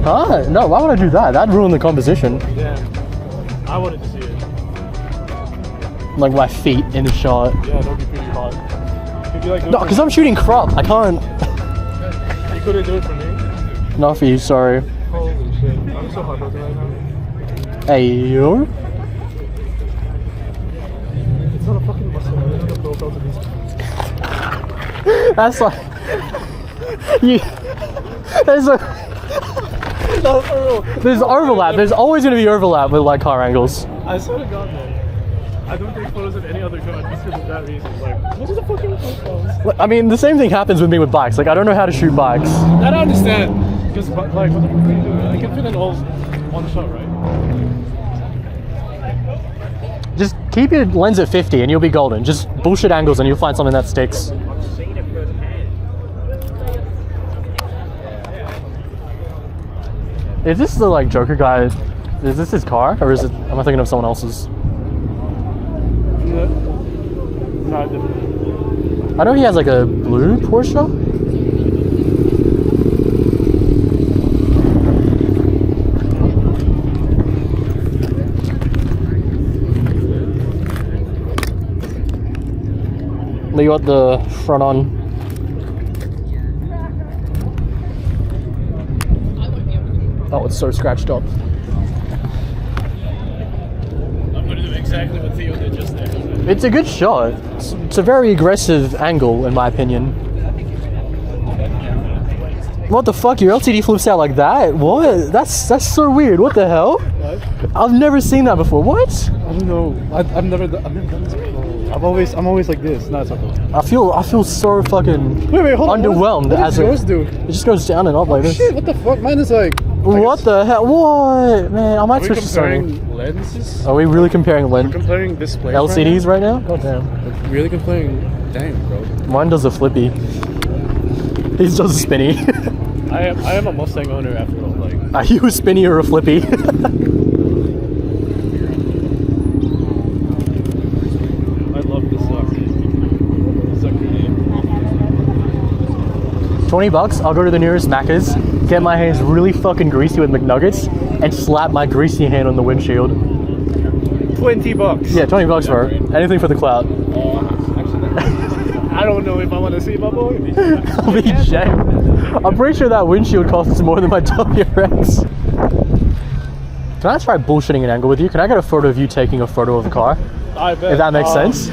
Huh? No, why would I do that? That'd ruin the composition. Yeah. I wanted to see it. Like my feet in the shot. Yeah, that'd be pretty hot. Could you like No, because I'm shooting crop. I can't. You couldn't do it for me? Not for you, sorry. Holy shit. I'm so heartbroken right now. Hey, you? It's not a fucking muscle. It's not a profile to these. That's like... you... There's a... No, for real. There's overlap. There's always going to be overlap with like car angles. I swear to God, man. I don't take photos of any other car just because of that reason. Like, what is the fucking profiles? I mean, the same thing happens with me with bikes. Like, I don't know how to shoot bikes. That I understand. Because, like, what the fuck are you doing? I can fit in all one shot, right? Just keep your lens at 50 and you'll be golden. Just bullshit angles and you'll find something that sticks. Is this the like Joker guy? Is this his car or is it? Am I thinking of someone else's? Yeah. No, I didn't. I know he has like a blue Porsche. You got the front on. Oh, it's so scratched up. I'm going to do exactly what Theo did just there. It's a good shot. It's a very aggressive angle, in my opinion. What the fuck? Your LCD flips out like that? What? That's so weird. What the hell? What? I've never seen that before. What? I don't know. I've never done this before. I'm always like this. No, it's okay. I feel so fucking Wait, hold on. underwhelmed. What does yours do? It just goes down and up like this. Shit, what the fuck? Mine is like... What the hell? What? Man, I might Are we switch to Sony. comparing lenses? Are we really comparing We're comparing displays LCDs right now? God damn. We're really comparing... Dang, bro. Mine does a flippy. His does a spinny. I am a Mustang owner after all. Like, Are you a spinny or a flippy? I love this sucker name. $20, I'll go to the nearest Macca's, get my hands really fucking greasy with McNuggets, and slap my greasy hand on the windshield. $20. Yeah, $20 for it. Anything for the clout. I don't know if I want to see my boy. I'll be ashamed. I'm pretty sure that windshield costs more than my WRX. Can I try bullshitting an angle with you? Can I get a photo of you taking a photo of the car? I bet. If that makes sense.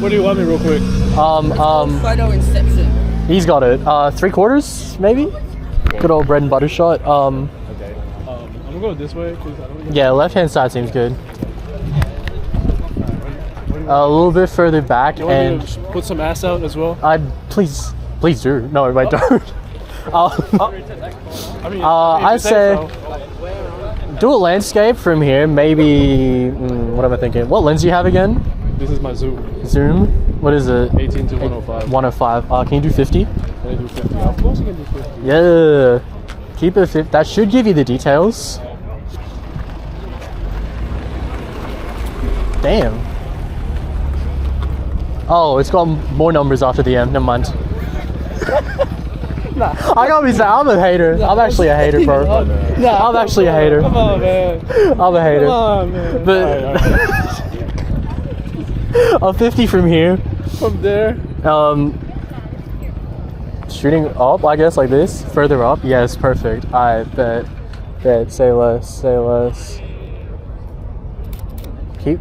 What do you want me real quick? Photo inception. He's got it. 3/4, maybe? Good old bread and butter shot. Okay. I'm gonna go this way because I don't know. Yeah, left hand side seems good. A little bit further back You want and me to put some ass out as well? please do. No, I don't. I'd say do a landscape from here. Maybe what am I thinking? What lens do you have again? This is my zoom. Zoom. What is it? 18 to 105. 105. Can you do 50? Can I do 50? Of course I can do 50. Yeah. Keep it 50. That should give you the details. Damn. Oh, it's got more numbers after the M. Never mind. Nah. I gotta be saying, I'm a hater. I'm actually a hater, bro. I'm actually a hater. Come on, man. I'm a hater. Come on, man. But I'm 50 from here. From there? Shooting up, I guess, like this. Further up. Yes, perfect. I bet. Say less. Say less.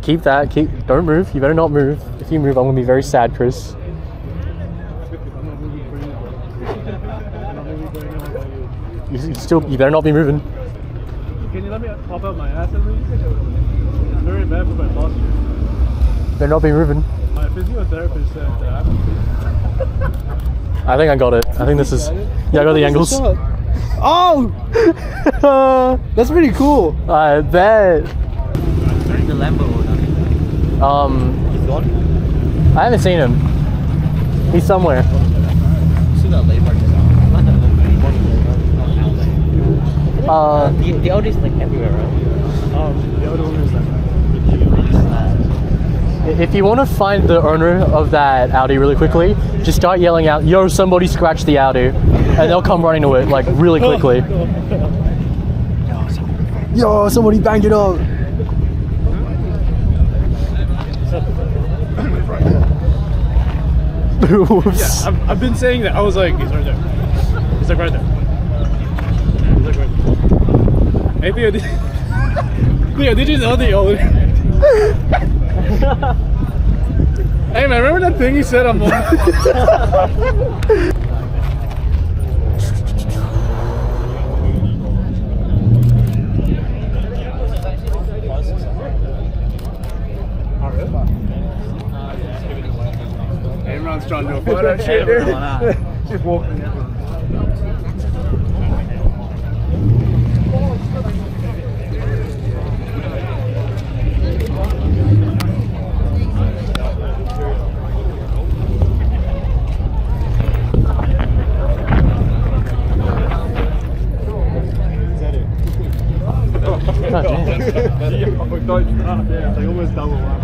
Keep that. Don't move. You better not move. If you move, I'm gonna be very sad, Chris. You better not be moving. Can you let me pop out my ass at least? It's very bad for my posture. Better not be moving. My physiotherapist said that. I think I got it. I think this is. Yeah, I got the angles. Oh! That's pretty cool. I bet. The Lambo owner. He's gone? I haven't seen him. He's somewhere. See that labor. The Audi's like everywhere, right? The other one is that. If you want to find the owner of that Audi really quickly, just start yelling out, "Yo, somebody scratch the Audi," and they'll come running to it like really quickly. Yo, somebody banged it up. Oops. Yeah, I've been saying that. I was like, he's right there. He's like right there. He's like right there. Hey Theo, did you know the old? Hey man, remember that thing you said on Everyone's trying to do a photo shoot, dude. Just walking out. God damn. They almost double up.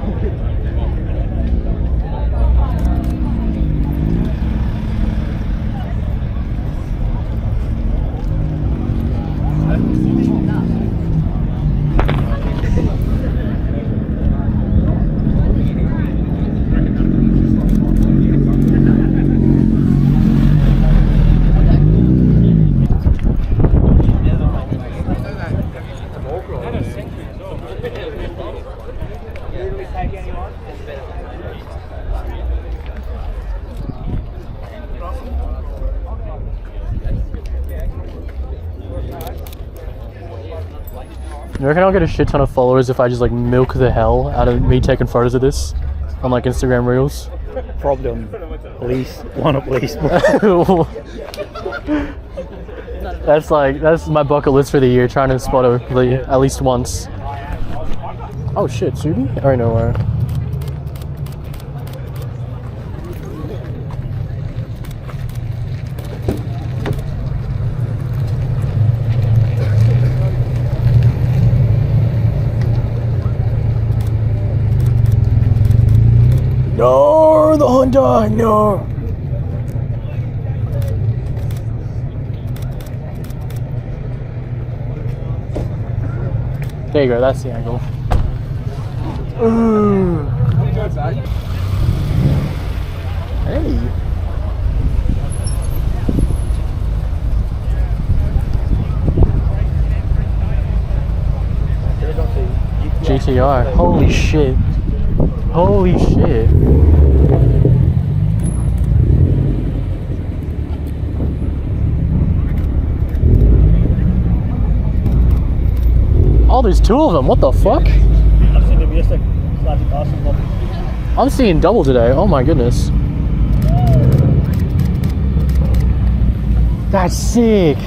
You reckon I'll get a shit ton of followers if I just like milk the hell out of me taking photos of this on like Instagram Reels? Problem. Police. One of police. That's my bucket list for the year, trying to spot a at least once. Oh shit, Subi? I already know where. No, the Honda, no. There you go, that's the angle. Ooh. Hey. GTR, holy shit. Holy shit. Oh, there's two of them. What the fuck? I'm seeing double today. Oh my goodness. That's sick.